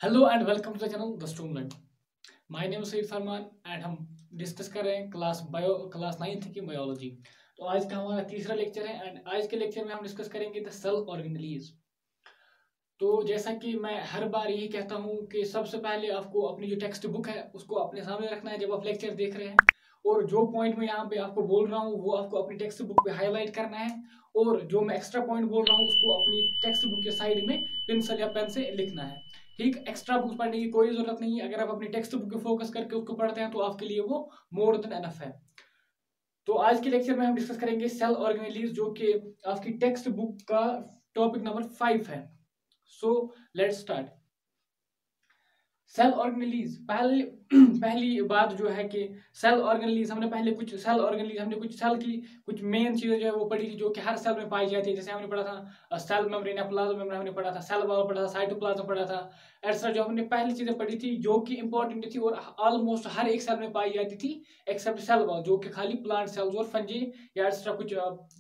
Hello and welcome to the channel the student. My name Syed Farman and हम discuss कर रहे हैं क्लास 9th की बायोलॉजी। तो आज का हमारा तीसरा लेक्चर है एंड आज के लेक्चर में हम डिस्कस करेंगे द सेल ऑर्गेनेलीज। तो जैसा कि मैं हर बार यही कहता हूँ कि सबसे पहले आपको अपनी जो टेक्स्ट बुक है उसको अपने सामने रखना है जब आप लेक्चर देख रहे हैं, और जो पॉइंट मैं यहाँ पे आपको बोल रहा हूँ वो आपको अपनी टेक्स्ट बुक पे हाईलाइट करना है, और जो मैं एक्स्ट्रा पॉइंट बोल रहा हूँ उसको अपनी टेक्स्ट बुक के साइड में पेंसिल या पेन से लिखना है। ठीक, एक्स्ट्रा बुक्स पढ़ने की कोई जरूरत नहीं है। अगर आप अपनी टेक्स्ट बुक पे फोकस करके उसको पढ़ते हैं तो आपके लिए वो मोर देन एनफ है। तो आज के लेक्चर में हम डिस्कस करेंगे सेल ऑर्गेनेलीज, जो कि आपकी टेक्स्ट बुक का टॉपिक नंबर 5 है। So let's start. Cell organelles पहली बात जो है कि सेल ऑर्गेनेलीज हमने कुछ सेल की कुछ मेन चीजें जो है वो पढ़ी थी, जो कि हर सेल में पाई जाती है। जैसे हमने पढ़ा था सेल मेम्ब्रेन या प्लाज्मा मेम्ब्रेन, हमने पढ़ा था सेल वॉल, पढ़ा था साइटोप्लाज्म, पढ़ा था एक्सेट्रा। जो हमने पहली चीजें पढ़ी थी जो कि इंपॉर्टेंट थी और ऑलमोस्ट हर एक सेल में पाई जाती थी एक्सेप्ट सेल वॉल, जो कि खाली प्लांट सेल्स और फंजी या एक्सेट्रा कुछ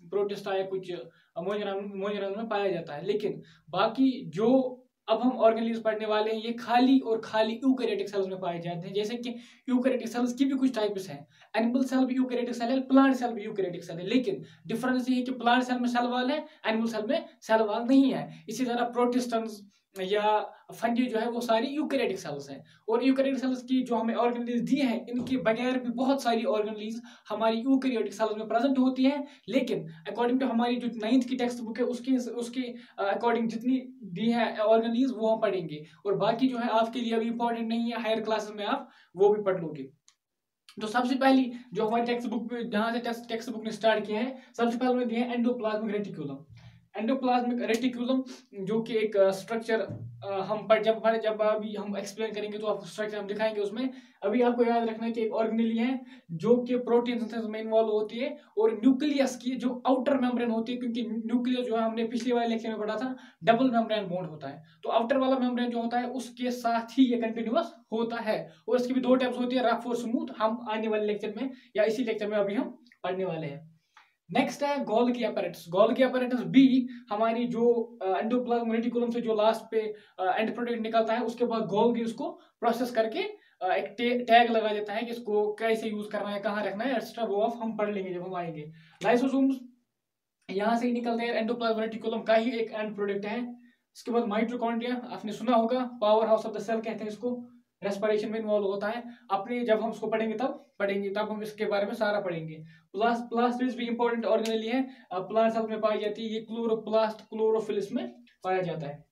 प्रोटिस्टा या कुछ मोजरान में पाया जाता है। लेकिन बाकी जो अब हम ऑर्गेनेलीज पढ़ने वाले हैं ये खाली और खाली यूकैरियोटिक सेल्स में पाए जाते हैं। जैसे कि यूकैरियोटिक सेल्स की भी कुछ टाइप्स हैं। एनिमल सेल भी यूकैरियोटिक सेल है, प्लांट सेल भी यूकैरियोटिक सेल है, लेकिन डिफरेंस ये है कि प्लांट सेल में सेल वॉल है, एनिमल सेल में सेल वॉल नहीं है। इसी तरह प्रोटिस्टन्स या फंजी जो है वो सारी यूकैरियोटिक सेल्स हैं। और यूकैरियोटिक सेल्स की जो हमें ऑर्गेनेलीज दी है, इनके बगैर भी बहुत सारी ऑर्गेनेलीज हमारी यूकैरियोटिक सेल्स में प्रेजेंट होती हैं। लेकिन अकॉर्डिंग टू हमारी जो 9th की टेक्स्ट बुक है उसके उसके अकॉर्डिंग जितनी दी है ऑर्गेनेलीज वो हम पढ़ेंगे, और बाकी जो है आपके लिए अभी इंपॉर्टेंट नहीं है, हायर क्लासेस में आप वो भी पढ़ लोगे। तो सबसे पहली जो हमारी टेक्स्ट बुक में जहां से टेक्स्ट बुक ने स्टार्ट किया है, सबसे पहले में दिया है एंडोप्लाज्मिक रेटिकुलम। एंडोप्लाज्मिक रेटिकुलम जो कि एक स्ट्रक्चर हम पर जब अभी हम एक्सप्लेन करेंगे तो आपको स्ट्रक्चर हम दिखाएंगे उसमें। अभी आपको याद रखना है कि एक ऑर्गेनेली है जो कि प्रोटीन सिंथेसिस में इन्वॉल्व होती है, और न्यूक्लियस की जो आउटर मेम्ब्रेन होती है, क्योंकि न्यूक्लियस जो है हमने पिछले वाले लेक्चर में पढ़ा था डबल मेम्ब्रेन बॉन्ड होता है, तो आउटर वाला मेम्ब्रेन जो होता है उसके साथ ही ये कंटिन्यूअस होता है। और इसकी भी दो टाइप्स होती है, रफ और स्मूथ, हम आने वाले लेक्चर में या इसी लेक्चर में अभी हम पढ़ने वाले हैं। नेक्स्ट है गोल्गी अपैरेटस। गोल्गी अपैरेटस भी हमारी जो एंडोप्लाज्मिक रेटिकुलम से जो लास्ट पे एंड प्रोडक्ट निकलता है उसके बाद गोल्गी उसको प्रोसेस करके एक टैग लगा देता है कि इसको कैसे यूज करना है, कहाँ रखना है एक्स्ट्रा, वो ऑफ हम पढ़ लेंगे जब हम आएंगे। लाइसोसोम्स यहाँ से ही निकलते हैं, एंडोप्लाज्मिक रेटिकुलम का ही एक एंड प्रोडक्ट है। इसके बाद माइटोकॉन्ड्रिया, आपने सुना होगा, power house of the cell कहते हैं इसको, रेस्पिरेशन में इन्वॉल्व होता है। अपने जब हम उसको पढ़ेंगे तब हम इसके बारे में सारा पढ़ेंगे। प्लास्टिड्स भी इंपॉर्टेंट ऑर्गेनेली है, प्लांट सेल्स में पाई जाती है, ये क्लोरोप्लास्ट क्लोरोफिल में पाया जाता है।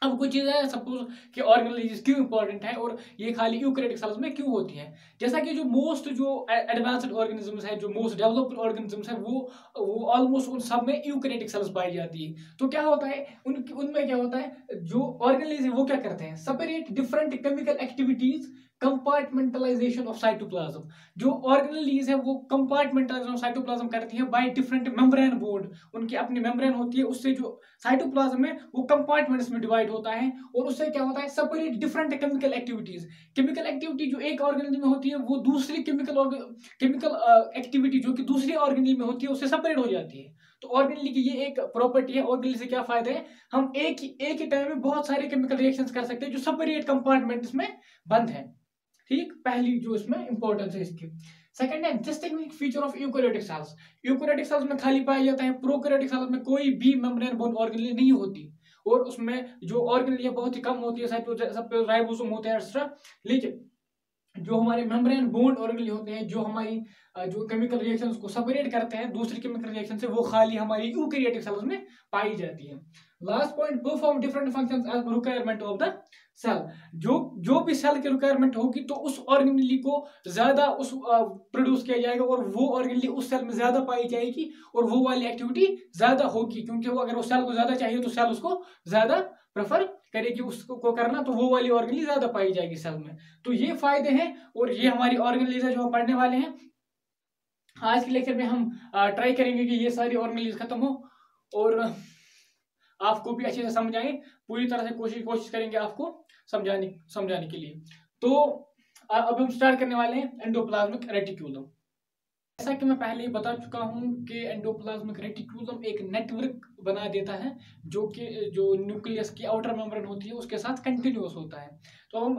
अब कुछ चीजें हैं, सपोज कि ऑर्गेनेलीज क्यों इंपॉर्टेंट है और ये खाली यूकैरियोटिक सेल्स में क्यों होती हैं। जैसा कि जो एडवांस्ड ऑर्गेनिजम्स है, जो मोस्ट डेवलप्ड ऑर्गेनिजम्स है, वो ऑलमोस्ट उन सब में यूकैरियोटिक सेल्स पाई जाती है। तो क्या होता है उनमें क्या होता है, जो ऑर्गेनेलीज है वो क्या करते हैं, separate different chemical activities, compartmentalisation of cytoplasm. जो ऑर्गेनेलीज है वो कंपार्टमेंटलाइजेशन ऑफ साइटोप्लाज्म करती है बाय डिफरेंट मेम्ब्रेन बॉन्ड। उनकी अपनी मेम्ब्रेन होती है, उससे जो साइटोप्लाज्म में वो कंपार्टमेंट्स में डिवाइड होता है, और उससे क्या होता है, separate different chemical activities. Chemical activity जो एक ऑर्गेनेल में होती है वो दूसरी केमिकल एक्टिविटी जो कि दूसरी ऑर्गेनेल में होती है उससे सेपरेट हो जाती है। तो ऑर्गेनेल की ये एक प्रॉपर्टी है। ऑर्गेनेल से क्या फायदा है, हम एक ही टाइम में बहुत सारे केमिकल रिएक्शंस कर सकते हैं जो सेपरेट कंपार्टमेंट्स में बंद है। ठीक, पहली जो इसमें इंपॉर्टेंस है इसकी। सेकंड है distinguishing feature of eukaryotic cells. Eukaryotic cells में खाली पाया जाता है, प्रोकैरियोटिक सेल्स में कोई भी मेम्ब्रेन बोर्न ऑर्गेनेल नहीं होती, और उसमें जो ऑर्गेनेल बहुत ही कम होती है, सब राइबोसोम होते हैं एक्स्ट्रा। लेकिन जो हमारे मेम्ब्रेन बॉन्ड ऑर्गेनेल होते हैं, जो हमारी जो केमिकल रिएक्शंस को सेपरेट करते हैं दूसरी केमिकल रिएक्शन से, वो खाली हमारी यूकैरियोटिक सेल्स में पाई जाती है। Last point, perform different functions as per requirement of the cell. जो भी सेल की रिक्वायरमेंट होगी तो उस ऑर्गेनेली को ज्यादा उस प्रोड्यूस किया जाएगा, और वो ऑर्गेनेली उस सेल में ज्यादा पाई जाएगी, और वो वाली एक्टिविटी ज्यादा होगी, क्योंकि वो अगर उस सेल को ज्यादा चाहिए तो सेल उसको ज्यादा प्रेफर करेगी उसको को करना, तो वो वाली ऑर्गेनेली ज्यादा पाई जाएगी सेल में। तो ये फायदे हैं, और ये हमारी ऑर्गेनेलीज है जो हम पढ़ने वाले हैं। आज के लेक्चर में हम ट्राई करेंगे कि ये सारी ऑर्गेनेलीज खत्म हो और आपको भी अच्छे से समझ आए। पूरी तरह से कोशिश करेंगे आपको समझाने के लिए। तो अब हम स्टार्ट करने वाले हैं एंडोप्लाज्मिक रेटिक्यूलम। जैसा कि मैं पहले ही बता चुका हूं कि एंडोप्लाज्मिक रेटिकुलम एक नेटवर्क बना देता है जो न्यूक्लियस की आउटर मेम्ब्रेन होती है उसके साथ कंटिन्यूअस होता है। तो हम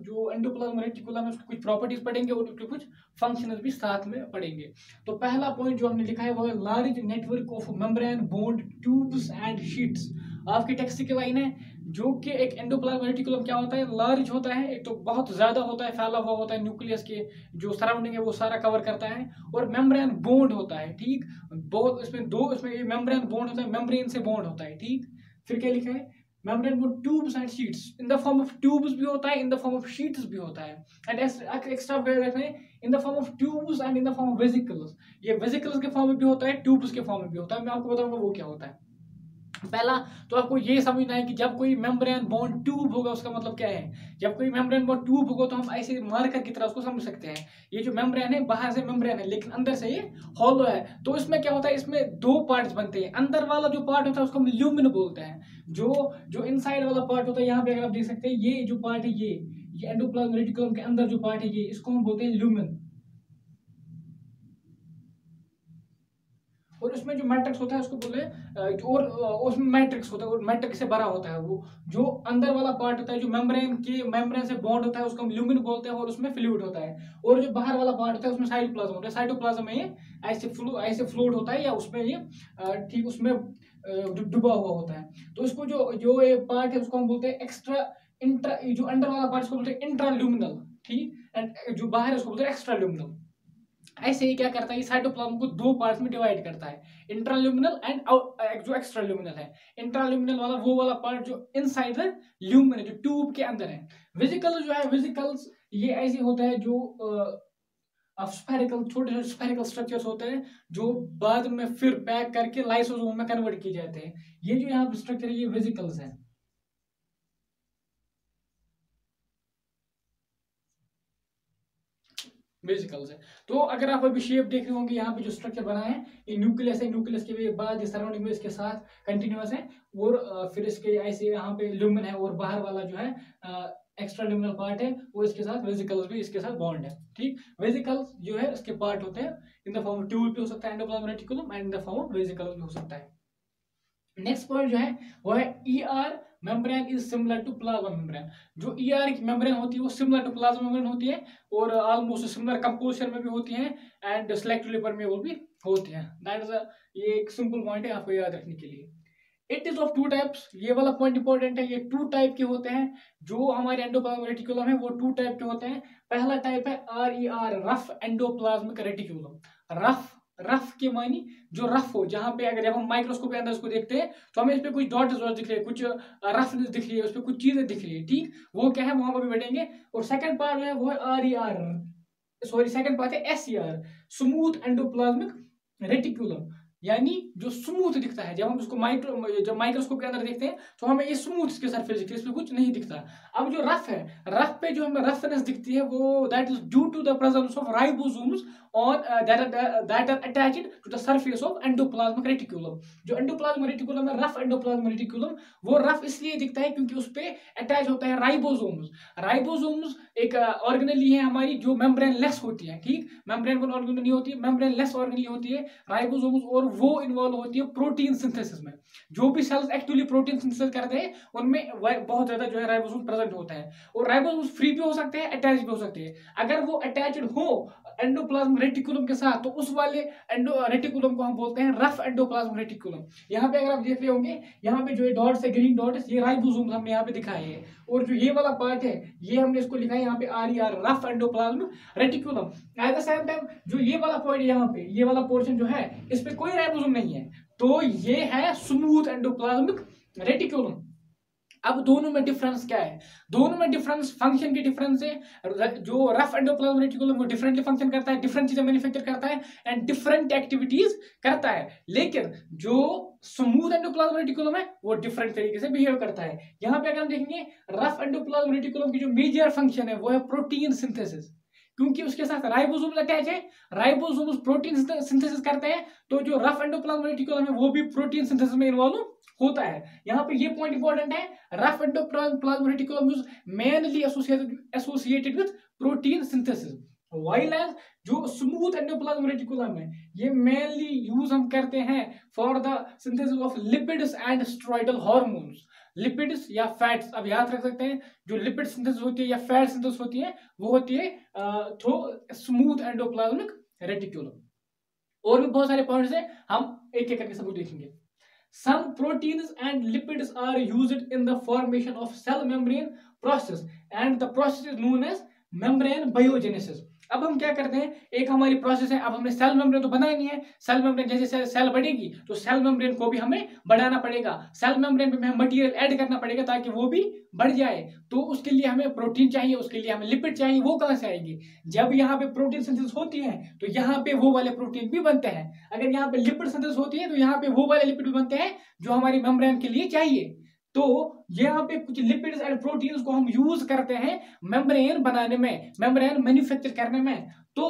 जो एंडोप्लाज्मिक रेटिकुलम है उसकी कुछ प्रॉपर्टीज पढ़ेंगे और उसके कुछ फंक्शंस भी साथ में पढ़ेंगे। तो पहला पॉइंट जो हमने लिखा है वो है large network of membrane bond tubes and sheets. आपकी टेक्स्ट की लाइन है जो कि एक एंडोप्लाज्मिक रेटिकुलम क्या होता है, लार्ज होता है, एक तो बहुत ज्यादा होता है, फैला हुआ होता है, न्यूक्लियस के जो सराउंडिंग है वो सारा कवर करता है, और मेम्ब्रेन बॉन्ड होता है। ठीक, बहुत इसमें ये मेम्ब्रेन बॉन्ड होता है, मेम्ब्रेन से बॉन्ड होता है। ठीक, फिर क्या लिखा है, membrane bond tubes and sheets, in the form of tubes भी होता है, in the form of sheets भी होता है, एंड एक्स्ट्रा रखना है in the form of tubes and in the form of vesicles. ये वेसिकल्स के फॉर्म में भी होता है, ट्यूब्स के फॉर्म में भी होता है। मैं आपको बताऊंगा वो क्या होता है। पहला तो आपको ये समझना है कि जब कोई मेम्ब्रेन बॉन्ड ट्यूब होगा उसका मतलब क्या है। जब कोई मेम्ब्रेन बॉन्ड ट्यूब होगा तो हम ऐसे मार्कर की तरह उसको समझ सकते हैं। ये जो मेम्ब्रेन है बाहर से मेम्ब्रेन है लेकिन अंदर से ये हॉलो है। तो इसमें क्या होता है, इसमें दो पार्ट्स बनते हैं। अंदर वाला जो पार्ट होता है उसको हम ल्यूमिन बोलते हैं। जो जो इनसाइड वाला पार्ट होता है, यहाँ पे अगर आप देख सकते हैं ये जो पार्ट है ये एंडोप्लाज्मिक रेटिकुलम के अंदर जो पार्ट है ये, इसको हम बोलते हैं ल्यूमिन। और उसमें जो मैट्रिक्स होता है उसको बोले और उसमें मैट्रिक्स होता है और मैट्रिक्स से भरा होता है। वो जो अंदर वाला पार्ट होता है जो मेम्ब्रेन से बॉन्ड होता है उसको हम ल्यूमिन बोलते हैं और उसमें फ्लूइड होता है। और जो बाहर वाला पार्ट होता है उसमें साइटोप्लाज्म होता है। साइटोप्लाज्म में ये ऐसे फ्लोट होता है या उसमें ये ठीक उसमें डूबा हुआ होता है। तो इसको जो जो ये पार्ट है उसको हम बोलते हैं एक्स्ट्रा इंट्रा, जो अंदर वाला पार्ट उसको बोलते हैं इंट्राल्यूमिनल। ठीक, एंड जो बाहर है उसको बोलते हैं एक्स्ट्राल्यूमिनल। ऐसे ही क्या करता है, ये साइटोप्लाज्म को दो पार्ट्स में डिवाइड करता है, इंट्राल्यूमिनल एंड जो एक्स्ट्राल्यूमिनल है। इंट्राल्यूमिनल वाला वो वाला पार्ट जो इनसाइड द ल्यूमिन है, जो ट्यूब के अंदर है। वेसिकल जो है, वेसिकल्स ये ऐसे होता है जो स्फेरिकल, छोटे छोटे स्फेरिकल स्ट्रक्चर्स होते हैं जो बाद में फिर पैक करके लाइसोसोम में कन्वर्ट किए जाते हैं। ये जो यहाँ स्ट्रक्चर है ये वेसिकल्स है। वेसिकल्स है। तो अगर आप अभी शेप देख रहे होंगे, यहाँ पे जो स्ट्रक्चर बना है ये न्यूक्लियस है, न्यूक्लियस के बाद सराउंडिंग में इसके साथ कंटिन्यूअस है, और फिर इसके ऐसे यहाँ पे ल्यूमिन है, और बाहर वाला जो है एक्स्ट्रा ल्यूमिनल पार्ट है वो इसके साथ वेसिकल्स भी इसके साथ बॉन्ड है। ठीक, वेसिकल्स जो है इसके पार्ट होते हैं, इन द फॉर्म ऑफ ट्यूब भी हो सकता है endoplasmic reticulum, and in the form of vesicle भी हो सकता है। नेक्स्ट पॉइंट जो है वो है ER membrane is similar to plasma membrane. जो ईआर की मेम्ब्रेन होती है वो सिमिलर टू प्लाज्मा मेम्ब्रेन होती है और ऑलमोस्ट सिमिलर कंपोजिशन में भी होती है, एंड सेलेक्टिव लेपर में वो भी होती है। दैट इज ये एक सिंपल पॉइंट है आपको याद रखने के लिए। It is of two types, ये वाला पॉइंट इंपॉर्टेंट है। ये टू टाइप के होते हैं, जो हमारे एंडोप्लाज्मिक रेटिकुलम है वो टू टाइप के होते हैं। पहला टाइप है RER, rough endoplasmic reticulum. Rough, rough के मानी जो रफ हो, जहां पे अगर जब हम माइक्रोस्कोप के अंदर उसको देखते हैं तो हमें इस पे कुछ डॉट्स दिख रहे हैं, कुछ रफनेस दिख रही है, उस पर कुछ चीजें दिख रही है। ठीक, वो क्या है वहां पर भी बैठेंगे। और सेकंड पार्ट जो है वो है सेकंड पार्ट है SER, स्मूथ एंडोप्लाज्मिक रेटिकुलम, यानी जो स्मूथ दिखता है। जब हम उसको जब माइक्रोस्कोप के अंदर देखते हैं तो हमें ये स्मूथ इसके सरफेस दिखती है, इसमें कुछ नहीं दिखता। अब जो रफ है, रफ पे जो हमें रफनेस दिखती है वो that is due to the presence of ribosomes on that are attached to the surface of endoplasmic reticulum। जो एंडोप्लाज्मिक रेटिकुलम है, रफ एंडोप्लाज्मिक रेटिकुलम, वो रफ इसलिए दिखता है क्योंकि उस पे अटैच होता है राइबोसोम्स। राइबोसोम्स एक ऑर्गेनेली है हमारी जो मेम्ब्रेन लेस होती है। ठीक, मेम्ब्रेन वाली ऑर्गेनेल नहीं होती है, मेम्ब्रेन लेस ऑर्गेनेल होती है राइबोसोम्स, और वो इन्वॉल्व होती है प्रोटीन सिंथेसिस में। जो भी सेल्स एक्चुअली प्रोटीन सिंथेसिस करते हैं उनमें बहुत ज्यादा जो है राइबोसोम प्रेजेंट होता है। और राइबोसोम्स फ्री भी हो सकते हैं, अटैच भी हो सकते हैं। अगर वो अटैच्ड हो एंडोप्लाज्मिक रेटिकुलम के साथ तो उस वाले रेटिकुलम को हम बोलते हैं रफ एंडोप्लाज्मिक रेटिकुलम। यहाँ पे अगर आप देख रहे होंगे, यहाँ पे जो ये डॉट्स है, ग्रीन डॉट्स, ये राइबोसोम हमने यहाँ पे दिखाए हैं, और जो ये वाला पार्ट है ये हमने इसको लिखा है यहाँ पे RER, rough endoplasmic reticulum. At the same time जो ये वाला पॉइंट यहाँ पे, ये वाला पोर्शन जो है इस पे कोई राइबोसोम नहीं है, तो ये है स्मूथ एंडोप्लाज्मिक रेटिकुलम। अब दोनों में डिफरेंस क्या है? दोनों में डिफरेंस फंक्शन की डिफरेंस है। जो रफ एंडोप्लाज्मिक रेटिकुलम वो डिफरेंटली फंक्शन करता है, डिफरेंट चीजें मैन्युफैक्चर करता है एंड डिफरेंट एक्टिविटीज करता है। लेकिन जो स्मूथ एंडोप्लाज्मिक रेटिकुलम है वो डिफरेंट तरीके से बिहेव करता है। यहाँ पे अगर हम देखेंगे रफ एंडोप्लाज्मिक रेटिकुलम की जो मेजर फंक्शन है वो है प्रोटीन सिंथेसिस, क्योंकि उसके साथ राइबोसोम्स अटैच है, राइबोसोम्स प्रोटीन सिंथेसिस करते हैं। तो जो रफ एंडोप्लाज्मिक रेटिकुलम है वो भी प्रोटीन सिंथेसिस में इन्वॉल्व होता है। यहाँ पे ये पॉइंट इंपॉर्टेंट है, rough endoplasmic reticulum is mainly associated with protein synthesis. While as जो स्मूथ एंडोप्लाज्म रेटिकुलम है ये मेनली यूज हम करते हैं for the synthesis of lipids and steroidal hormones. Lipids या फैट्स, अब याद रख सकते हैं, जो लिपिड सिंथेसिस होती है या फैट सिंथेसिस होती है वो होती है थ्रू स्मूथ एंडोप्लाज्मिक रेटिकुलम। और भी बहुत सारे पॉइंट्स हैं, हम एक एक करके सब देखेंगे। Some proteins and lipids are used in the formation of cell membrane process and the process is known as membrane biogenesis। अब हम क्या करते हैं, एक हमारी प्रोसेस है, अब हमने सेल मेम्ब्रेन तो बनानी है, सेल मेम्ब्रेन जैसे सेल बढ़ेगी तो सेल मेम्ब्रेन को भी हमें बढ़ाना पड़ेगा, सेल मेम्ब्रेन में हमें मटेरियल ऐड करना पड़ेगा ताकि वो भी बढ़ जाए। तो उसके लिए हमें प्रोटीन चाहिए, उसके लिए हमें लिपिड चाहिए। वो कहां से आएगी, जब यहाँ पे प्रोटीन सिंथेसिस होती है तो यहाँ पे वो वाले प्रोटीन भी बनते हैं। अगर यहाँ पे लिपिड सिंथेसिस होती है तो यहाँ पे वो वाले लिपिड भी बनते हैं जो हमारी मेम्ब्रेन के लिए चाहिए। तो यहाँ पे कुछ लिपिड्स एंड प्रोटीन्स को हम यूज करते हैं मेम्ब्रेन बनाने में, मेम्ब्रेन मैन्युफैक्चर करने में। तो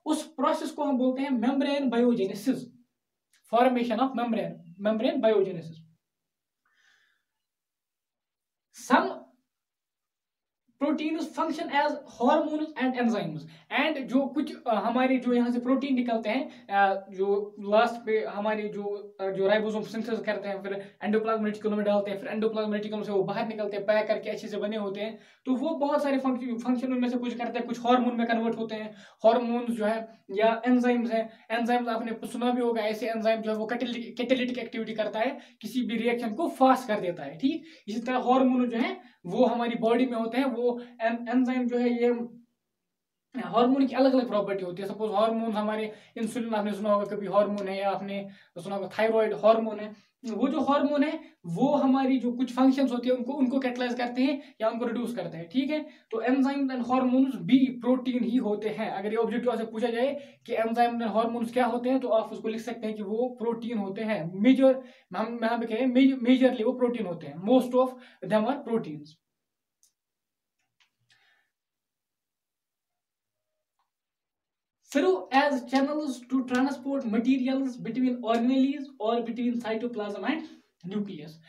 उस प्रोसेस को हम बोलते हैं membrane biogenesis, formation of membrane biogenesis. Some proteins function as hormones and enzymes and जो कुछ हमारे जो यहाँ से प्रोटीन निकलते हैं जो लास्ट पे हमारे जो राइबोसोम सिंथेसिस करते हैं, फिर एंडोप्लाज्म रेटिकुलम में डालते हैं, फिर एंडोप्लाज्म रेटिकुलम से वो बाहर निकलते हैं, पैक करके अच्छे से बने होते हैं। तो वो बहुत सारे फंक्शन उनमें से कुछ करते हैं, कुछ हार्मोन में कन्वर्ट होते हैं, हार्मोन्स जो है या एंजाइम्स है। एंजाइम्स आपने सुना भी होगा, ऐसे एंजाइम जो है वो कैटालिटिक एक्टिविटी करता है, किसी भी रिएक्शन को फास्ट कर देता है। ठीक इसी तरह हार्मोन जो है वो हमारी बॉडी में होते हैं, वो एंजाइम जो है ये हार्मोन की अलग अलग प्रॉपर्टी होती है। सपोज हार्मोन हमारे इंसुलिन आपने सुना होगा कभी हार्मोन है, या आपने सुना होगा थायराइड हार्मोन है। वो जो हार्मोन है वो हमारी जो कुछ फंक्शंस होती है उनको कैटलाइज करते हैं या उनको रिड्यूस करते हैं। ठीक है, तो एंजाइम्स एंड हार्मोन्स भी प्रोटीन ही होते हैं। अगर ये ऑब्जेक्टिव से पूछा जाए कि एंजाइम्स एंड हार्मोन्स क्या होते हैं तो आप उसको लिख सकते हैं कि वो प्रोटीन होते हैं। मेजर हम यहाँ पे कहें मेजरली वो प्रोटीन होते हैं, most of them are proteins. serve as channels to transport materials between organelles or between cytoplasm and nucleus।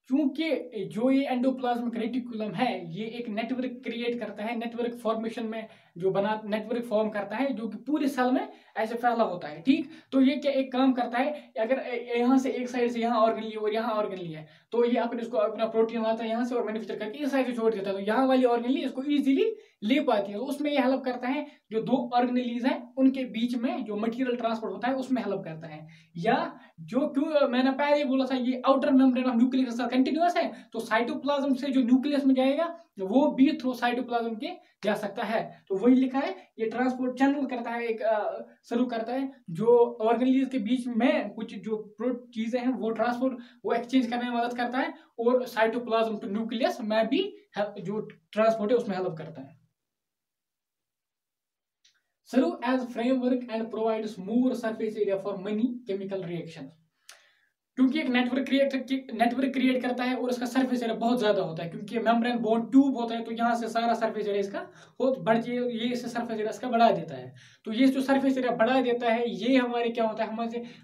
क्योंकि जो ये एंडोप्लाज्मिक रेटिकुलम है ये एक नेटवर्क क्रिएट करता है, नेटवर्क फॉर्मेशन में जो बना नेटवर्क फॉर्म करता है जो कि पूरे सेल में ऐसे फैला होता है। ठीक, तो ये क्या एक काम करता है, अगर यहाँ से एक साइड से यहाँ ऑर्गेनली और यहाँ ऑर्गेनली है तो ये अपने इसको अपना प्रोटीन लाता है यहाँ से और मैन्युफैक्चर करके इस साइड से छोड़ देता है, तो यहाँ वाली ऑर्गेनली इसको इजीली ले पाती है। तो उसमें ये हेल्प करता है, जो दो ऑर्गेनलीज हैं उनके बीच में जो मटेरियल ट्रांसपोर्ट होता है उसमें हेल्प करता है। या जो क्यों मैंने पहले ही बोला था ये आउटर मेम्ब्रेन ऑफ न्यूक्लियस के साथ कंटिन्यूअस है, तो साइटोप्लाज्म से जो न्यूक्लियस में जाएगा वो भी थ्रू साइटोप्लाज्म के जा सकता है। तो वही लिखा है, ये ट्रांसपोर्ट चैनल करता है, एक शुरू करता है जो ऑर्गेनलीज के बीच में कुछ जो चीजें हैं वो ट्रांसपोर्ट वो एक्सचेंज करने में मदद करता है, और साइटोप्लाज्म टू न्यूक्लियस में भी जो ट्रांसपोर्ट है उसमें हेल्प करता है। Serve as framework and provides more surface area for many chemical reactions। क्योंकि एक नेटवर्क क्रिएट करता है और उसका सरफेस एरिया बहुत ज्यादा होता है, क्योंकि मेम्ब्रेन बॉन्ड ट्यूब होता है तो यहाँ से सारा सरफेस एरिया इसका बढ़ ये इससे सरफेस एरिया इसका बढ़ा देता है। तो ये जो सरफेस एरिया बढ़ा देता है ये हमारे क्या होता है,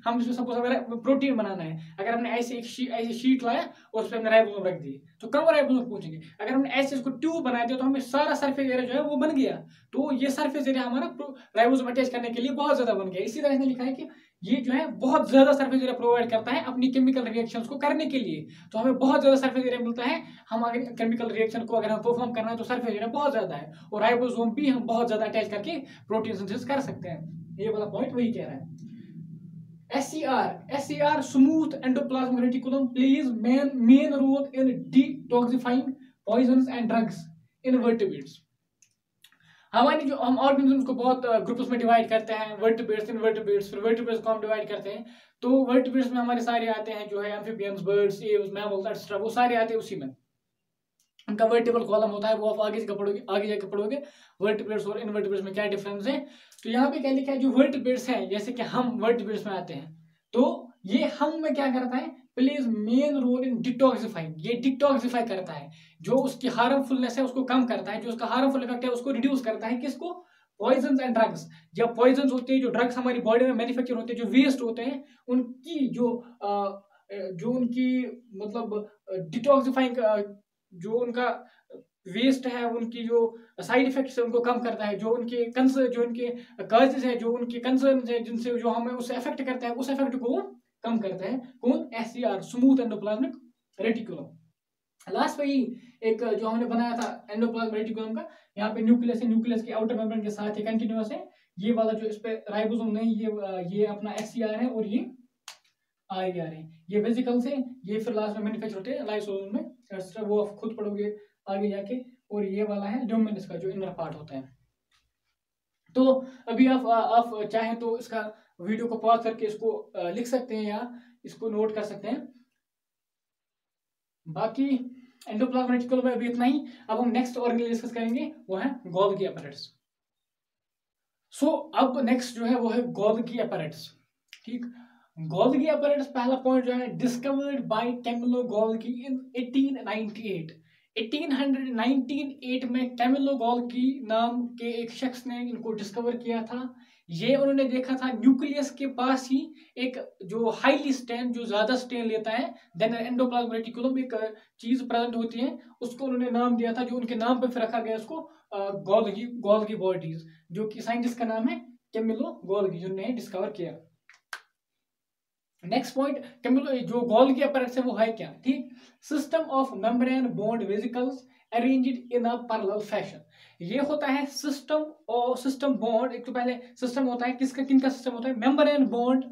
हम इसमें सपोज अगर प्रोटीन बनाना है, अगर हमने ऐसे ऐसे शीट लाया और उस पर हमने राइबोसोम रख दिए तो कम राइबोसोम पूछेंगे। अगर हमने ऐसे इसको ट्यूब बना दिया तो हमें सारा सरफेस एरिया जो है वो बन गया, तो ये सरफेस एरिया हमारा राइबोसोम अटैच करने के लिए बहुत ज्यादा बन गया। इसी तरह से लिखा है कि ये जो है बहुत ज्यादा सरफेस एरिया प्रोवाइड करता है अपनी केमिकल रिएक्शंस को करने के लिए। तो हमें बहुत ज्यादा सरफेस एरिया मिलता है, हम अगर केमिकल रिएक्शन को अगर हम परफॉर्म करना है तो सरफेस एरिया बहुत ज्यादा है, और राइबोसोम भी हम बहुत ज्यादा अटैच करके प्रोटीन सिंथेसिस कर सकते हैं। ये वाला पॉइंट वही कह रहा है। SCR smooth endoplasmic reticulum plays main role in detoxifying poisons and drugs in vertebrates. हमारी जो हम ऑर्गेनिज्म को बहुत ग्रुप्स में डिवाइड करते हैं, वर्टिब्रेट्स, इनवर्टिब्रेट्स, फिर वर्टिब्रेट्स को हम डिवाइड करते हैं। तो वर्टिब्रेट्स में हमारे सारे आते हैं जो है amphibians, birds, Aves, mammals etcetera, वो सारे आते हैं उसी में। उनका वर्टिब्रल कॉलम होता है, वो आप आगे जाकर पढ़ोगे वर्टिब्रेट्स और इनवर्टिब्रेट्स में क्या डिफरेंस है। तो यहाँ पे क्या लिखा है, जो वर्टिब्रेट्स हैं जैसे कि हम वर्टिब्रेट्स में आते हैं, तो ये हम में क्या करता है, plays main role in detoxifying. ये डिटॉक्सिफाई करता है, जो उसकी हार्मफुलनेस है उसको कम करता है, जो उसका हार्मफुल इफेक्ट है उसको रिड्यूस करता है। किसको, पॉइजन्स एंड ड्रग्स। जब पॉइजन्स होते हैं, जो ड्रग्स हमारी बॉडी में मैन्युफैक्चर होते हैं, जो वेस्ट होते हैं, उनकी जो उनकी मतलब डिटॉक्सिफाइंग जो उनका वेस्ट है, उनकी जो साइड इफेक्ट्स है उनको कम करता है, जो उनके काजेज है, जो उनके कंसर्न है, जिनसे जो हमें उससे अफेक्ट करता है, उस इफेक्ट को कम करता है। कौन? SCR, smooth endoplasmic reticulum. Last में ही एक जो हमने बनाया था एंडोप्लाज्मिक रेटिकुलम का, यहाँ पे न्यूक्लियस है, न्यूक्लियस के आउटर मेम्ब्रेन के साथ ये कंटिन्यूअस है, ये वाला जो इस पे राइबोसोम नहीं, ये अपना SCR है और ये IR है, ये वेसिकल्स है, ये फिर लास्ट में मैन्युफैक्चर होते हैं लाइसोसोम में, एक्स्ट्रा वो आप खुद पढ़ोगे आगे जाके। और ये वाला है ल्यूमिनस का जो इनर पार्ट होता है। तो अभी आप चाहें तो इसका वीडियो को पॉज करके इसको लिख सकते हैं या इसको नोट कर सकते हैं। बाकी एंडोप्लाज्मिक रेटिकुलम में अभी इतना ही। अब हम नेक्स्ट ऑर्गेनेल डिस्कस करेंगे, वो है गोल्गी अपैरेटस। सो अब नेक्स्ट जो है वो है गोल्गी अपैरेटस। ठीक, गोल्गी अपैरेटस पहला पॉइंट जो है, डिस्कवर्ड बाय कैमिलो गोल्गी इन 1898। 1898 में कैमिलो गोल्गी नाम के एक शख्स ने इनको डिस्कवर किया था। ये उन्होंने देखा था न्यूक्लियस के पास ही एक जो हाईली स्टेन, जो ज्यादा स्टेन लेता है देन एंडोप्लाज्मिक रेटिकुलम, एक चीज प्रेजेंट होती है, उसको उन्होंने नाम दिया था, जो उनके नाम पे फिर रखा गया उसको गोल्गी बॉडीज, जो कि साइंटिस्ट का नाम है कैमिलो गोल्गी, जिन्होंने डिस्कवर किया। नेक्स्ट पॉइंट, कैमिलो जो गोल्गी अपैरेटस है वो है क्या? ठीक, system of membrane bond vesicles arranged in a parallel fashion. ये होता है सिस्टम बॉन्ड। एक तो पहले सिस्टम होता है, किनका सिस्टम होता है? मेम्ब्रेन बॉन्ड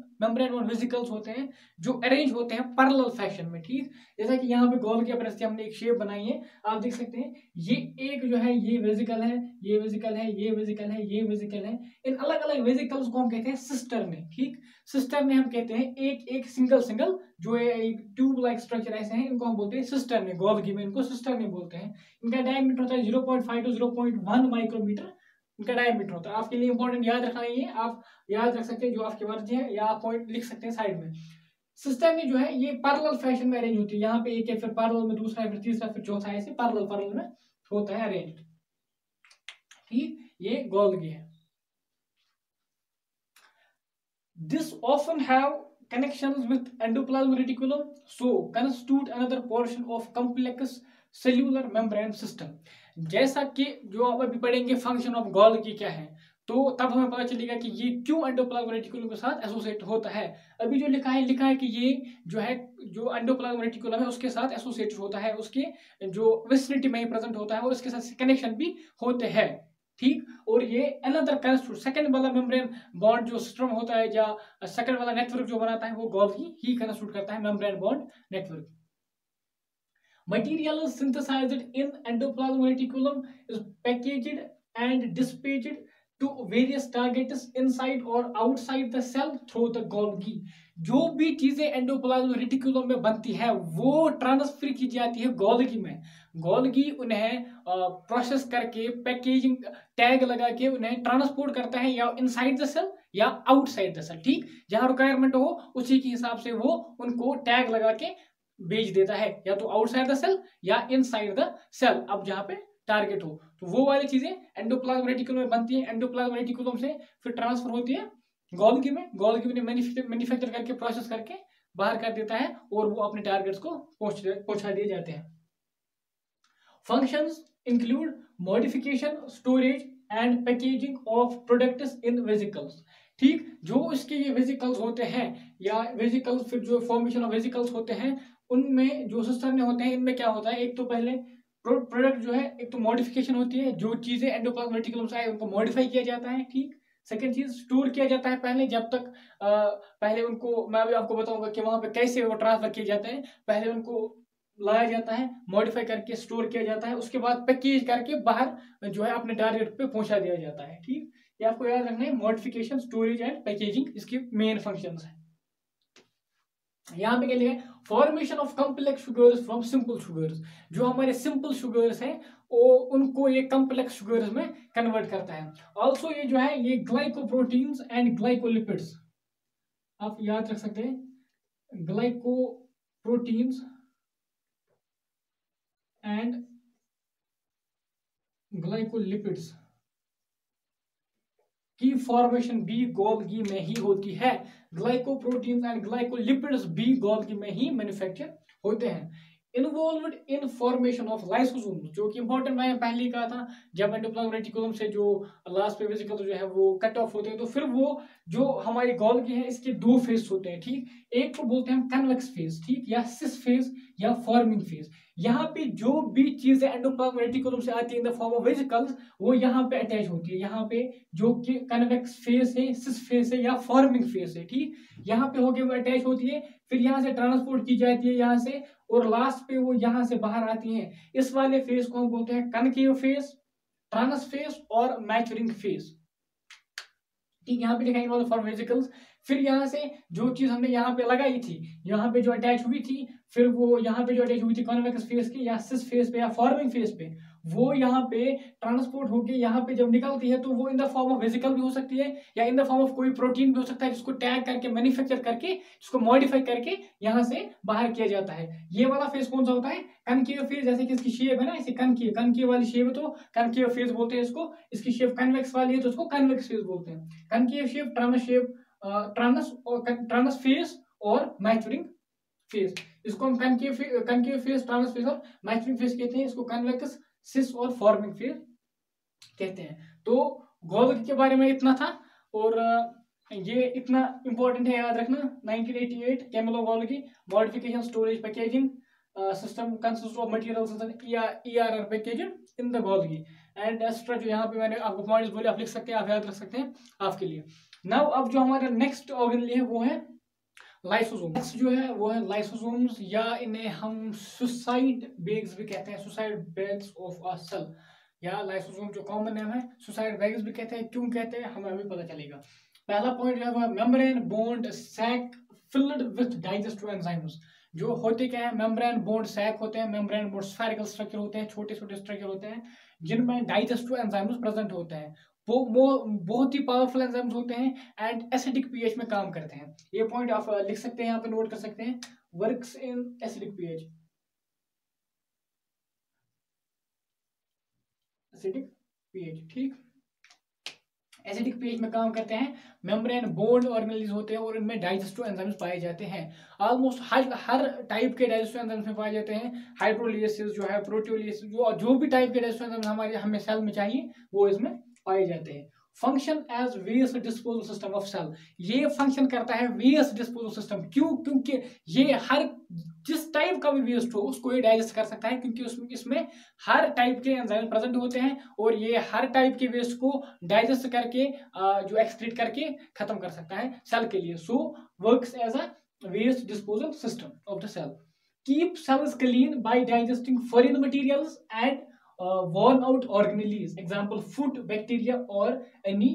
वेसिकल्स होते हैं जो अरेंज होते हैं पैरेलल फैशन में। ठीक, जैसा कि यहाँ पे गोल्गी अपैरेटस की हमने एक शेप बनाई है, आप देख सकते हैं, ये एक जो है ये वेसिकल है, ये वेसिकल है, ये वेसिकल है, ये वेसिकल है। इन अलग अलग वेसिकल्स को हम कहते हैं सिस्टर ने। ठीक, सिस्टर में हम कहते हैं एक एक सिंगल जो एक ट्यूब लाइक स्ट्रक्चर ऐसे हैं, इनको हम बोलते हैं सिस्टर ने। गोल्गी में इनको सिस्टर ने बोलते हैं। इनका डायमीटर होता है 0.5 टू 0.1 माइक्रोमीटर, इनका डायमीटर होता है। आपके लिए इंपॉर्टेंट याद रखना नहीं है, आप याद रख सकते हैं जो आपकी मर्जी है, या आप पॉइंट लिख सकते हैं साइड में। सिस्टम में जो है ये पैरेलल फैशन में अरेंज होती है, यहाँ पे एक है, फिर पैरेलल में दूसरा है, फिर तीसरा, फिर चौथा, ऐसे पैरेलल में होता है अरेंज। ठीक, ये गोल्गी है। This often have connections with endoplasmic reticulum, so constitute another portion of complex cellular membrane system। जैसा कि जो आप अभी पढ़ेंगे फंक्शन ऑफ गोल्गी क्या है, तो तब हमें पता चलेगा कि ये क्यों एंडोप्लाज्मिक रेटिकुलम के साथ एसोसिएट होता है। अभी जो लिखा है कि ये जो है, जो एंडोप्लाज्मिक रेटिकुलम है उसके साथ एसोसिएट होता है, उसके जो विसिनिटी में ही प्रेजेंट होता है, और इसके साथ कनेक्शन भी होते हैं। ठीक, और ये अनदर कंस्टिट्यूट, सेकंड वाला मेम्ब्रेन बॉन्ड जो सिस्टम होता है, या सेकंड वाला नेटवर्क जो बनाता है, वो गोल्गी ही कंस्टिट्यूट करता है, membrane bond network. Material synthesized in endoplasmic reticulum is packaged and dispatched to various targets inside or outside the cell through the Golgi। जो भी चीजें एंडोप्लाज्मिक रेटिकुलम में बनती है वो ट्रांसफर की जाती है गोल्गी में। गोल्गी उन्हें प्रोसेस करके, पैकेजिंग टैग लगा के उन्हें ट्रांसपोर्ट करता है, या इनसाइड द सेल या आउटसाइड द सेल। ठीक, जहां रिक्वायरमेंट हो उसी के हिसाब से वो उनको टैग लगा के भेज देता है, या तो आउटसाइड द सेल या इनसाइड द सेल, अब जहां पे टारगेट हो। तो वो वाली चीजें एंडोप्लाज्मिक रेटिकुलम में बनती है, एंडोप्लाज्मिक रेटिकुलम से फिर ट्रांसफर होती है गोल्गी में। गोल्गी में मैन्युफैक्चर करके, प्रोसेस करके बाहर कर देता है, और वो अपने टारगेट्स को पहुंचा दिए जाते हैं। Functions include modification, storage and packaging of products in vesicles. ठीक, जो इसके ये वेसिकल्स होते हैं, या वेसिकल्स, फिर जो फॉर्मेशन ऑफ वेसिकल्स होते हैं, उनमें जो सिस्टम में होते हैं, इनमें क्या होता है, एक तो पहले प्रोडक्ट जो है, एक तो मॉडिफिकेशन होती है, जो चीजें एंडोप्लाज्मिक रेटिकुलम से आए उनको मॉडिफाई किया जाता है। ठीक, सेकंड चीज, स्टोर किया जाता है पहले, जब तक पहले उनको, मैं अभी आपको बताऊंगा कि वहां पे कैसे वो ट्रांसफर किए जाते हैं। पहले उनको लाया जाता है, मॉडिफाई करके स्टोर किया जाता है, उसके बाद पैकेज करके बाहर जो है अपने टारगेट पे पहुंचा दिया जाता है। ठीक, ये आपको याद रखना है, मॉडिफिकेशन, स्टोरेज एंड पैकेजिंग इसके मेन फंक्शंस हैं। यहाँ पे क्या लिखा है? Formation of complex sugars from simple sugars. जो हमारे सिंपल शुगर्स हैं वो उनको ये कॉम्प्लेक्स शुगर्स में कन्वर्ट करता है। ऑल्सो ये जो है ये ग्लाइकोप्रोटीन्स एंड ग्लाइकोलिपिड्स, आप याद रख सकते हैं, ग्लाइकोप्रोटीन्स एंड ग्लाइकोलिपिड्स की फॉर्मेशन भी गोल्गी में ही होती है। ग्लाइकोप्रोटीन्स एंड ग्लाइकोलिपिड्स भी गोल्गी में ही मैन्युफैक्चर होते हैं। Involved in formation of lysosome, जो कि इंपॉर्टेंट मैंने पहले ही कहा था, जब एंडोप्लाज्मिक रेटिकुलम से जो लास्ट पे वेसिकल जो है वो कट ऑफ होते हैं, तो फिर वो जो हमारी गोल्गी है इसके दो फेस होते हैं, ठीक। एक को बोलते हैं हम कन्वेक्स फेस, ठीक, या सिस फेस या फॉर्मिंग फेस। यहाँ पे जो भी चीजें एंडोप्लाज्मिक रेटिकुलम से आती है in the form of vesicles, वो यहाँ पे अटैच होती है, यहाँ पे जो कि कन्वेक्स फेस है, सिस फेस है या फॉर्मिंग फेस है, ठीक। यहाँ पे होके वो अटैच होती है, फिर यहाँ से ट्रांसपोर्ट की जाती है यहाँ से, और लास्ट पे वो यहां से बाहर आती हैं। इस वाले फेस को हम बोलते हैं कनकेव फेस, ट्रांस फेस और मैचुरिंग फेस, ठीक। यहाँ पे लिखा इन्वॉल्व फॉर वेसिकल्स। फिर यहाँ से जो चीज हमने यहाँ पे लगाई थी, यहाँ पे जो अटैच हुई थी, फिर वो यहाँ पे जो अटैच हुई थी कॉन्वेक्स फेस के या सिस फेस पे या फॉर्मिंग फेस पे, वो यहाँ पे ट्रांसपोर्ट होके यहाँ पे जब निकलती है, तो वो इन द फॉर्म ऑफ वेसिकल भी हो सकती है या इन द फॉर्म ऑफ कोई प्रोटीन भी हो सकता है, जिसको टैग करके मैन्युफैक्चर करके जिसको मॉडिफाई करके यहाँ से बाहर किया जाता है। ये वाला फेस कौन सा होता है? Concave face. जैसे कि इसकी शेप है ना, इसे कनकेव कनकेव वाली शेप है तो कनकेव फेस बोलते हैं इसको। इसकी शेप कन्वेक्स वाली है तो उसको कन्वेक्स फेस बोलते हैं। Concave shape, trans shape, trans face और मैचुरिंग फेस, इसको हम कनकेव फेस, ट्रांस फेस और मैचुरिंग फेस कहते हैं। इसको कन्वेक्स, सिस और फॉर्मिंग फेस कहते हैं। तो गोल्गी के बारे में इतना था, और ये इतना इंपॉर्टेंट है, याद रखना। 1988 Camillo Golgi modification storage packaging system consist of material ERR packaging in the Golgi and extra. जो यहाँ पे मैंने आपको पॉइंट्स बोले, आप लिख सकते हैं, आप याद रख सकते हैं आपके लिए। नाउ अब जो हमारा नेक्स्ट ऑर्गेनेल है वो है लाइसोसोम। नेक्स्ट जो है वो है लाइसोसोम्स, या इन्हें हम सुसाइड बैग्स भी कहते हैं, suicide bags of a cell, या लाइसोसोम जो कॉमन नेम है, सुसाइड बैग्स भी कहते हैं। क्यों कहते हैं हमें अभी पता चलेगा। पहला पॉइंट जो है वो है membrane bound sac filled with digestive enzymes. जो होते क्या है, मेम्ब्रेन बोन्ड सैक होते हैं, मेम्ब्रेन बोन्ड स्फेरिकल स्ट्रक्चर होते हैं, छोटे छोटे स्ट्रक्चर होते हैं जिनमें डाइजेस्टिव एंजाइम्स प्रेजेंट होते हैं। वो बहुत ही पावरफुल एंजाइम्स होते हैं एंड एसिडिक पीएच में काम करते हैं। ये पॉइंट आप लिख सकते हैं, यहाँ पे नोट कर सकते हैं, works in acidic pH, acidic pH, ठीक। एसिडिक पीएच में काम करते हैं, मेम्ब्रेन बोन्ड ऑर्गेनेल्स होते हैं और इनमें डाइजेस्टिव एंजाइम्स पाए जाते हैं। ऑलमोस्ट हर टाइप के डाइजेस्टिव एंजाइम्स में पाए जाते हैं। हाइड्रोलिसिस जो है, प्रोटियोलिसिस, जो भी टाइप के डाइजेस्टिव एंजाइम्स हमारे हमें सेल में चाहिए वो इसमें पाए जाते हैं। Function as waste disposal system of cell, ये फंक्शन करता है वेस्ट डिस्पोजल सिस्टम। क्यों? क्योंकि ये हर जिस टाइप का भी वेस्ट हो उसको ये डाइजेस्ट कर सकता है, क्योंकि इसमें हर टाइप के एंजाइम प्रेजेंट होते हैं और ये हर टाइप के वेस्ट को डाइजेस्ट करके जो एक्सक्रीट करके खत्म कर सकता है सेल के लिए। So works as a waste disposal system of the cell. Keep cells clean by digesting foreign materials and worn out organelles, example food, bacteria और एनी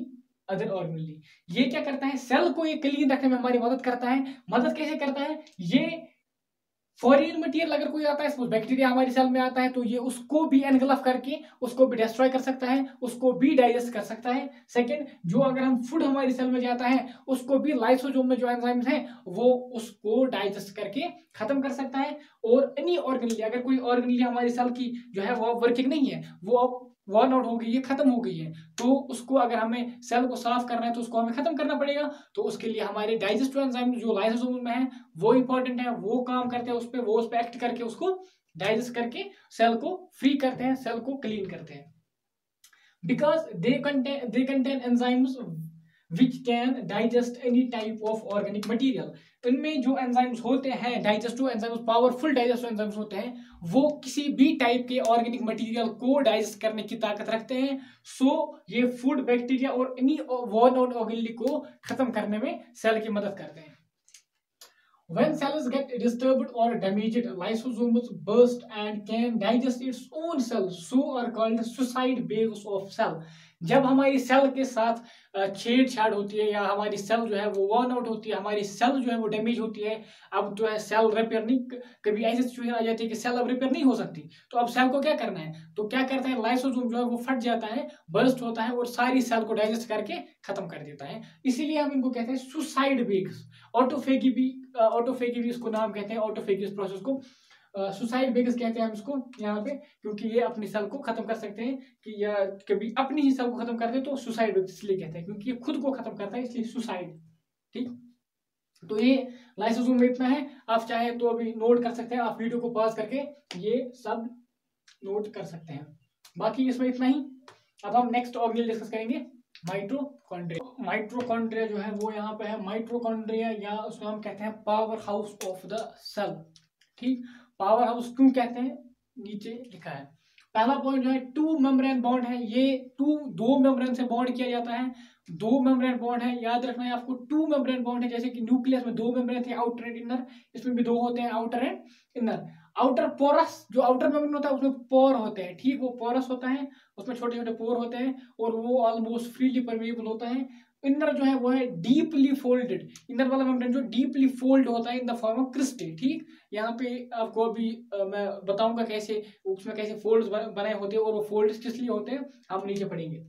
अदर ऑर्गेनेली। ये क्या करता है, सेल को ये क्लीन रखने में हमारी मदद करता है। मदद कैसे करता है? ये फॉरेन मटेरियल अगर कोई आता है, सपोज बैक्टीरिया हमारी सेल में आता है, तो ये उसको भी एनगल्फ करके उसको भी डिस्ट्रॉय कर सकता है, उसको भी डाइजेस्ट कर सकता है। सेकंड, जो अगर हम फूड हमारी सेल में जाता है उसको भी लाइसोसोम में जो एंजाइम्स हैं वो उसको डाइजेस्ट करके खत्म कर सकता है। और एनी ऑर्गेनेली, अगर कोई ऑर्गेनेली हमारी सेल की जो है वो वर्किंग नहीं है, वो अब वर्न आउट हो गई है, खत्म हो गई है, तो उसको अगर हमें सेल को साफ करना है तो उसको हमें खत्म करना पड़ेगा। तो उसके लिए हमारे डाइजेस्टिव एंजाइम जो लाइसोसोम में है वो इंपॉर्टेंट है, वो काम करते हैं वो उस पर एक्ट करके उसको डाइजेस्ट करके सेल को फ्री करते हैं, सेल को क्लीन करते हैं। Because they contain enzymes which can digest any type of organic material. इनमें जो एंजाइम्स होते हैं, digestive enzymes, powerful digestive enzymes होते हैं, वो किसी भी टाइप के ऑर्गेनिक मटेरियल को डाइजेस्ट करने की ताकत रखते हैं। सो ये फूड, बैक्टीरिया और एनी वर्न आउट ऑर्गेनेली को खत्म करने में सेल की मदद करते हैं। When cells get disturbed or damaged, lysosomes burst and can digest its own cells, so are called suicide bags of cell. जब हमारी सेल के साथ छेड़छाड़ होती है या हमारी सेल जो है वो वर्न आउट होती है, हमारी सेल जो है वो डैमेज होती है, अब जो है सेल रिपेयर नहीं, कभी ऐसी सिचुएशन आ जाती है कि सेल अब रिपेयर नहीं हो सकती, तो अब सेल को क्या करना है, तो क्या करता है, लाइसोसोम जो है वो फट जाता है, बर्स्ट होता है और सारी सेल को डाइजेस्ट करके खत्म कर देता है। इसीलिए हम इनको कहते हैं सुसाइड बेग्स। ऑटोफेगी भी इसको नाम कहते हैं, ऑटोफेगी इस प्रोसेस को सुसाइड बेग्स कहते हैं हम इसको यहाँ पे, क्योंकि ये अपनी सेल को खत्म कर सकते हैं कि या कभी अपनी ही सेल को खत्म करते हैं, तो सुसाइड बेग्स इसलिए कहते हैं क्योंकि ये खुद को खत्म करता है, इसलिए सुसाइड, ठीक। तो ये लाइसोसोम में इतना है। आप चाहे तो अभी नोट कर सकते हैं, आप वीडियो को पॉज करके ये सब नोट कर सकते हैं। बाकी इसमें इतना ही। अब हम नेक्स्ट ऑर्गेनेल डिस्कस करेंगे, माइटोकॉन्ड्रिया। माइटोकॉन्ड्रिया जो है वो यहाँ पे है माइटोकॉन्ड्रिया, या उसको हम कहते हैं power house of the cell. ठीक, पावर हाउस क्यों कहते हैं, नीचे लिखा है। पहला पॉइंट जो है टू मेम्ब्रेन बॉन्ड है, ये दो मेम्ब्रेन से बॉन्ड किया जाता है। दो मेम्ब्रेन बॉन्ड है, याद रखना है आपको, टू मेम्ब्रेन बॉन्ड है। जैसे कि न्यूक्लियस में दो मेम्ब्रेन थे, आउटर एंड इनर, इसमें भी दो होते हैं, outer and inner. Outer porous, जो आउटर मेम्ब्रेन होता है उसमें पोर होते हैं, ठीक, वो पोरस होता है, उसमें छोटे छोटे पोर होते हैं और वो ऑलमोस्ट फ्रीली परमेएबल होता है। इनर जो है वो है डीपली फोल्डेड, इनर वाला मेम्ब्रेन जो डीपली फोल्ड होता है in the form of cristae. ठीक, यहाँ पे आपको अभी मैं बताऊंगा कैसे उसमें कैसे फोल्ड्स बनाए होते हैं और वो फोल्ड्स किस लिए होते हैं, हम नीचे पढ़ेंगे।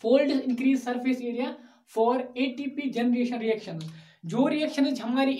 Fold increase surface area for ATP generation reaction. जो रिएक्शन हमारे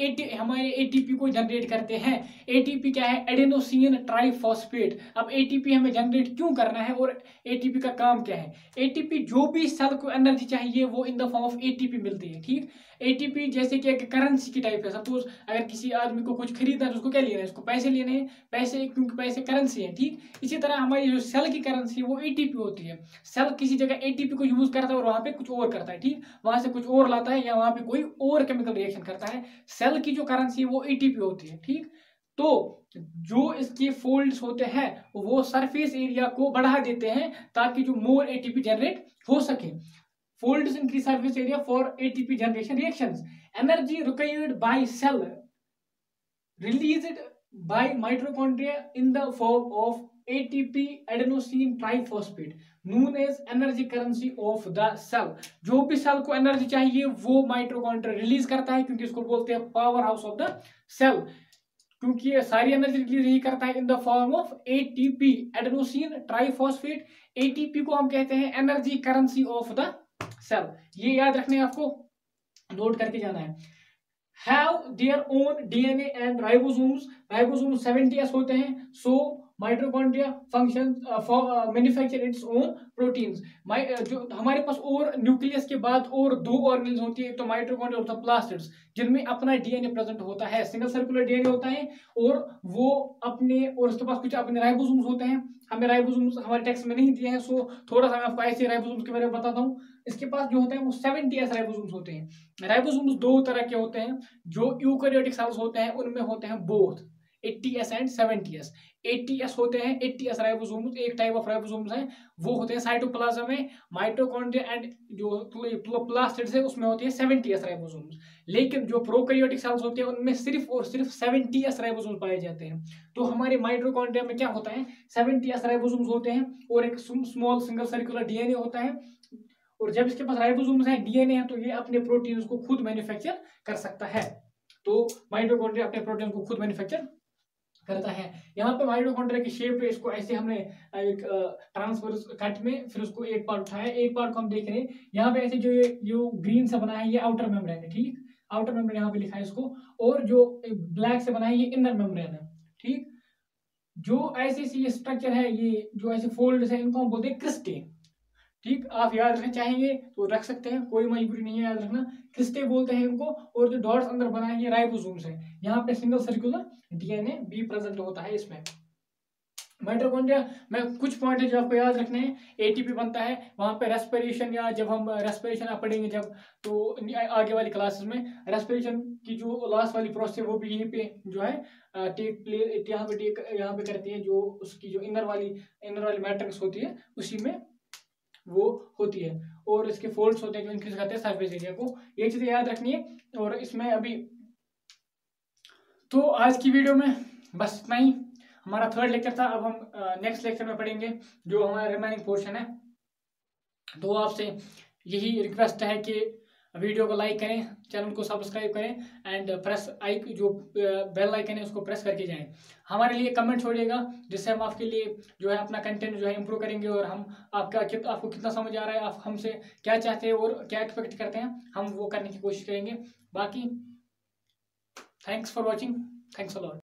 एटीपी को जनरेट करते हैं, एटीपी क्या है, एडेनोसिन ट्राइफॉस्फेट। अब एटीपी हमें जनरेट क्यों करना है और एटीपी का काम क्या है। एटीपी, जो भी सेल को एनर्जी चाहिए वो इन द फॉर्म ऑफ एटीपी मिलती है। ठीक, एटीपी जैसे कि एक करेंसी की टाइप है। सपोज अगर किसी आदमी को कुछ खरीदना है तो उसको क्या लेना है, उसको पैसे लेने हैं, पैसे, क्योंकि पैसे करेंसी है। ठीक, इसी तरह हमारी जो सेल की करेंसी है वो एटीपी होती है। सेल किसी जगह एटीपी को यूज करता है और वहां पे कुछ और करता है। ठीक, वहां से कुछ और लाता है या वहां पे कोई और केमिकल रिएक्शन करता है। सेल की जो करेंसी है वो एटीपी होती है। ठीक, तो जो इसके फोल्ड्स होते हैं वो सरफेस एरिया को बढ़ा देते हैं ताकि जो मोर एटीपी जनरेट हो सके। Folds increase surface area for ATP generation reactions. Energy required by cell released by mitochondria in the form of ATP adenosine triphosphate known as energy currency of the cell. जो भी cell को energy चाहिए वो mitochondria release करता है, क्योंकि इसको बोलते हैं power house of the cell, क्योंकि ये सारी एनर्जी रिलीज यही करता है in the form of ATP adenosine triphosphate. ATP को हम कहते हैं energy currency of the cell. ये याद रखने आपको, नोट करके जाना है। Have their own DNA and ribosomes, ribosome 70s होते हैं। So mitochondria function manufacture its own proteins. जो हमारे पास और न्यूक्लियस के बाद और दो ऑर्गेनेल्स होती है, एक तो माइटोकॉन्ड्रिया और प्लास्टिड्स, जिनमें अपना डीएनए प्रेजेंट होता है, सिंगल सर्कुलर डीएनए होता है, और वो अपने, और उसके पास कुछ अपने राइबोसोम्स होते हैं। हमें राइबोसोम्स हमारे टेक्स्ट में नहीं दिए हैं, सो थोड़ा सा मैं आपको ऐसे राइबोसोम्स के बारे में बताता हूँ। इसके पास जो होते हैं वो 70s राइबोसोम्स होते हैं। राइबोसोम्स दो तरह के होते हैं, जो यूकेरियोटिक सेल्स होते हैं उनमें होते हैं both 80s and 70s। 80s होते हैं 80s राइबोसोम्स, एक टाइप ऑफ राइबोसोम्स हैं, वो होते हैं साइटोप्लाज्म में। माइटोकॉन्ड्रिया एंड जो प्लास्टिड्स है उसमें होती है 70s राइबोसोम्स। लेकिन जो प्रोकैरियोटिक सेल्स होते हैं उनमें सिर्फ और सिर्फ 70s राइबोसोम्स पाए जाते हैं। तो हमारे माइटोकॉन्ड्रिया में क्या होता है, 70s राइबोसोम्स होते हैं और एक स्मॉल सिंगल सर्कुलर डीएनए होता है। और जब इसके पास राइबोसोम्स है, डीएनए है, तो ये अपने प्रोटीन्स को खुद मैन्युफैक्चर कर सकता है। तो माइटोकॉन्ड्रिया अपने प्रोटीन को खुद मैन्युफैक्चर करता है। यहाँ पे माइटोकॉन्ड्रिया की शेप है, इसको ऐसे हमने एक ट्रांसफर्स कट में फिर उसको एक पार्ट उठाया, एक पार्ट को हम देख रहे हैं यहाँ पे ऐसे, जो ग्रीन से बना है ये आउटर मेम्ब्रेन है। ठीक, आउटर मेम्ब्रेन यहाँ पे लिखा है इसको, और जो ब्लैक से बना है ये इनर मेम्ब्रेन है। ठीक, जो ऐसे ये स्ट्रक्चर है, ये जो ऐसे फोल्ड है, इनको हम बोलते हैं क्रिस्टे। ठीक, आप याद रखना चाहेंगे तो रख सकते हैं, कोई मजबूरी नहीं है याद रखना, क्रिस्टे बोलते हैं इनको। और जो डॉट्स अंदर बनाए हैं ये राइबोसोम्स है। यहाँ पे सिंगल सर्कुलर डीएनए भी प्रेजेंट होता है इसमें। माइटोकॉन्ड्रिया में कुछ पॉइंट है जो आपको याद रखने हैं। एटीपी बनता है वहां पे रेस्पिरेशन, या जब हम रेस्पिरेशन आप पढ़ेंगे जब, तो आगे वाली क्लासेस में रेस्पिरेशन की जो लास्ट वाली प्रोसेस है वो भी यहीं पे जो है टेक प्ले यहाँ पे करती है, जो उसकी जो इनर वाली मैट्रिक्स होती है उसी में वो होती है। और इसके फोल्ड्स होते हैं जो इंक्रीज करते हैं सरफेस एरिया को, ये चीजें याद रखनी है। और इसमें अभी तो आज की वीडियो में बस इतना ही, हमारा थर्ड लेक्चर था। अब हम नेक्स्ट लेक्चर में पढ़ेंगे जो हमारा रिमेनिंग पोर्शन है। तो आपसे यही रिक्वेस्ट है कि वीडियो को लाइक करें, चैनल को सब्सक्राइब करें एंड प्रेस जो बेल आइकन है उसको प्रेस करके जाएं। हमारे लिए कमेंट छोड़िएगा, जिससे हम आपके लिए जो है अपना कंटेंट जो है इम्प्रूव करेंगे, और हम आपको कितना समझ आ रहा है, आप हमसे क्या चाहते हैं और क्या एक्सपेक्ट करते हैं, हम वो करने की कोशिश करेंगे। बाकी thanks for watching, thanks a lot.